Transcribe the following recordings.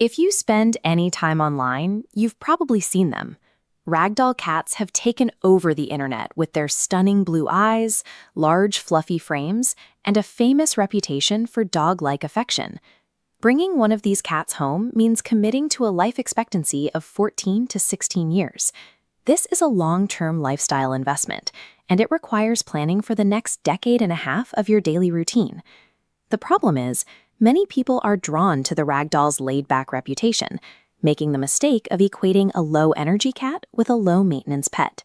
If you spend any time online, you've probably seen them. Ragdoll cats have taken over the internet with their stunning blue eyes, large fluffy frames, and a famous reputation for dog-like affection. Bringing one of these cats home means committing to a life expectancy of 14 to 16 years. This is a long-term lifestyle investment, and it requires planning for the next decade and a half of your daily routine. The problem is, many people are drawn to the Ragdoll's laid-back reputation, making the mistake of equating a low-energy cat with a low-maintenance pet.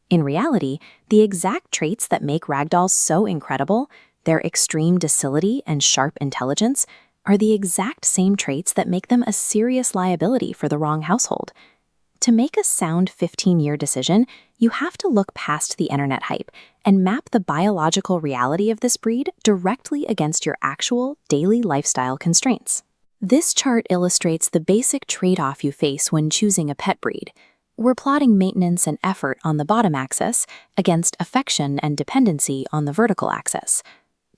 In reality, the exact traits that make Ragdolls so incredible, their extreme docility and sharp intelligence, are the exact same traits that make them a serious liability for the wrong household. To make a sound 15-year decision, you have to look past the internet hype and map the biological reality of this breed directly against your actual daily lifestyle constraints. This chart illustrates the basic trade-off you face when choosing a pet breed. We're plotting maintenance and effort on the bottom axis against affection and dependency on the vertical axis.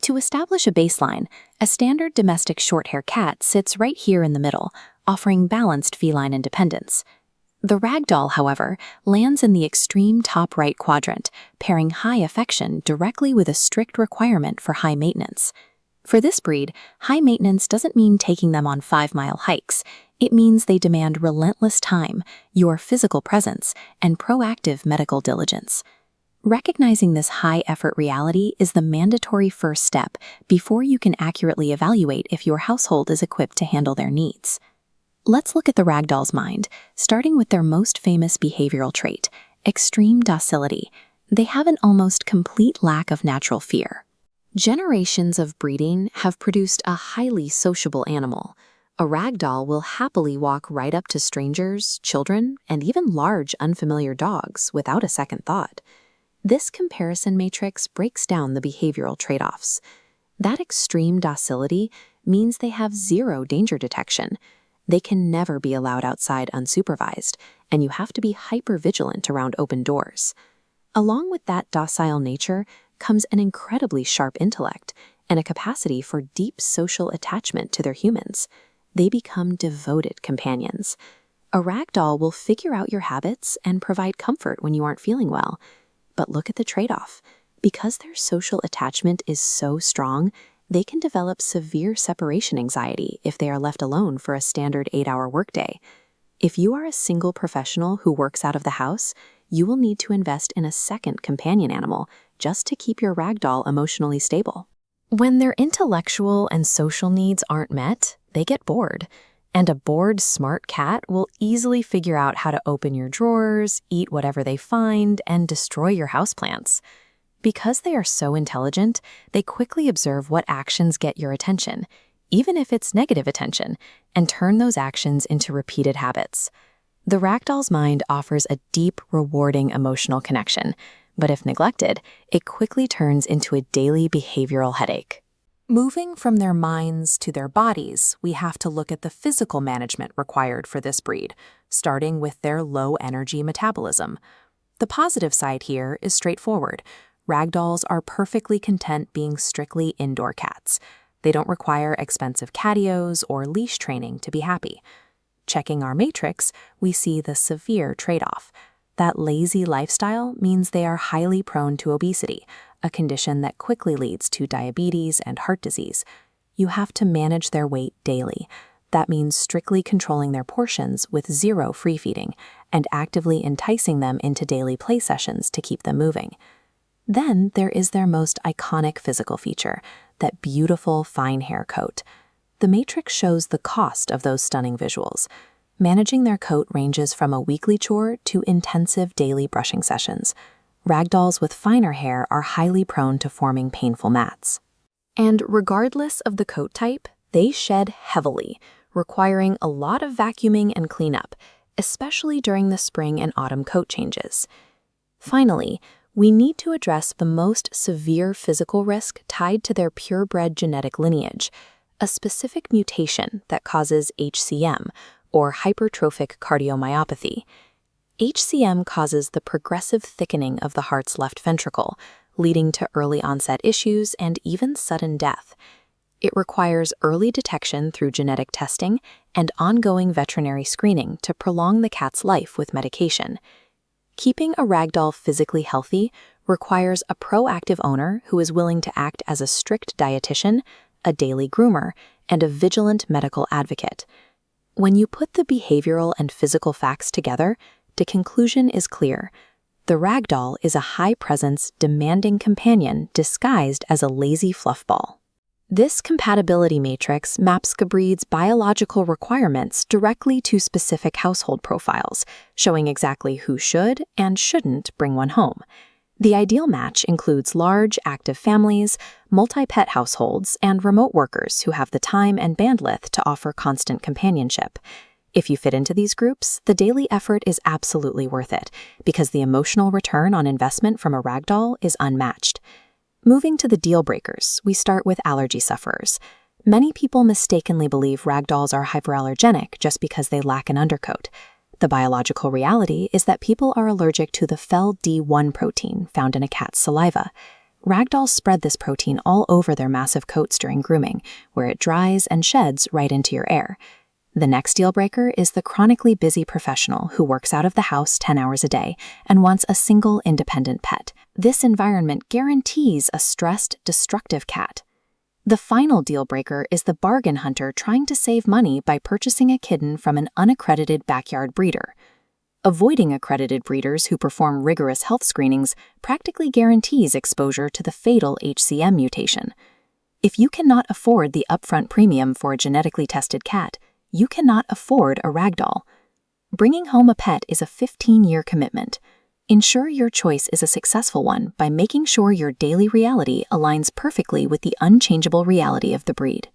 To establish a baseline, a standard domestic short-hair cat sits right here in the middle, offering balanced feline independence. The Ragdoll, however, lands in the extreme top right quadrant, pairing high affection directly with a strict requirement for high maintenance. For this breed, high maintenance doesn't mean taking them on 5-mile hikes. It means they demand relentless time, your physical presence, and proactive medical diligence. Recognizing this high-effort reality is the mandatory first step before you can accurately evaluate if your household is equipped to handle their needs. Let's look at the Ragdoll's mind, starting with their most famous behavioral trait, extreme docility. They have an almost complete lack of natural fear. Generations of breeding have produced a highly sociable animal. A Ragdoll will happily walk right up to strangers, children, and even large, unfamiliar dogs without a second thought. This comparison matrix breaks down the behavioral trade-offs. That extreme docility means they have zero danger detection. They can never be allowed outside unsupervised, and you have to be hyper-vigilant around open doors. Along with that docile nature comes an incredibly sharp intellect and a capacity for deep social attachment to their humans. They become devoted companions. A Ragdoll will figure out your habits and provide comfort when you aren't feeling well. But look at the trade-off. Because their social attachment is so strong, they can develop severe separation anxiety if they are left alone for a standard 8-hour workday. If you are a single professional who works out of the house, you will need to invest in a second companion animal just to keep your Ragdoll emotionally stable. When their intellectual and social needs aren't met, they get bored. And a bored, smart cat will easily figure out how to open your drawers, eat whatever they find, and destroy your houseplants. Because they are so intelligent, they quickly observe what actions get your attention, even if it's negative attention, and turn those actions into repeated habits. The Ragdoll's mind offers a deep, rewarding emotional connection, but if neglected, it quickly turns into a daily behavioral headache. Moving from their minds to their bodies, we have to look at the physical management required for this breed, starting with their low-energy metabolism. The positive side here is straightforward. Ragdolls are perfectly content being strictly indoor cats. They don't require expensive catios or leash training to be happy. Checking our matrix, we see the severe trade-off. That lazy lifestyle means they are highly prone to obesity, a condition that quickly leads to diabetes and heart disease. You have to manage their weight daily. That means strictly controlling their portions with zero free feeding and actively enticing them into daily play sessions to keep them moving. Then there is their most iconic physical feature, that beautiful fine hair coat. The matrix shows the cost of those stunning visuals. Managing their coat ranges from a weekly chore to intensive daily brushing sessions. Ragdolls with finer hair are highly prone to forming painful mats. And regardless of the coat type, they shed heavily, requiring a lot of vacuuming and cleanup, especially during the spring and autumn coat changes. Finally, we need to address the most severe physical risk tied to their purebred genetic lineage, a specific mutation that causes HCM, or hypertrophic cardiomyopathy. HCM causes the progressive thickening of the heart's left ventricle, leading to early onset issues and even sudden death. It requires early detection through genetic testing and ongoing veterinary screening to prolong the cat's life with medication. Keeping a ragdoll physically healthy requires a proactive owner who is willing to act as a strict dietitian, a daily groomer, and a vigilant medical advocate. When you put the behavioral and physical facts together, the conclusion is clear. The ragdoll is a high-presence, demanding companion disguised as a lazy fluff ball. This compatibility matrix maps the breed's biological requirements directly to specific household profiles, showing exactly who should and shouldn't bring one home. The ideal match includes large, active families, multi-pet households, and remote workers who have the time and bandwidth to offer constant companionship. If you fit into these groups, the daily effort is absolutely worth it, because the emotional return on investment from a ragdoll is unmatched. Moving to the deal breakers, we start with allergy sufferers. Many people mistakenly believe ragdolls are hyperallergenic just because they lack an undercoat. The biological reality is that people are allergic to the FeL-D1 protein found in a cat's saliva. Ragdolls spread this protein all over their massive coats during grooming, where it dries and sheds right into your air. The next deal breaker is the chronically busy professional who works out of the house 10 hours a day and wants a single independent pet. This environment guarantees a stressed, destructive cat. The final deal breaker is the bargain hunter trying to save money by purchasing a kitten from an unaccredited backyard breeder. Avoiding accredited breeders who perform rigorous health screenings practically guarantees exposure to the fatal HCM mutation. If you cannot afford the upfront premium for a genetically tested cat, you cannot afford a ragdoll. Bringing home a pet is a 15-year commitment. Ensure your choice is a successful one by making sure your daily reality aligns perfectly with the unchangeable reality of the breed.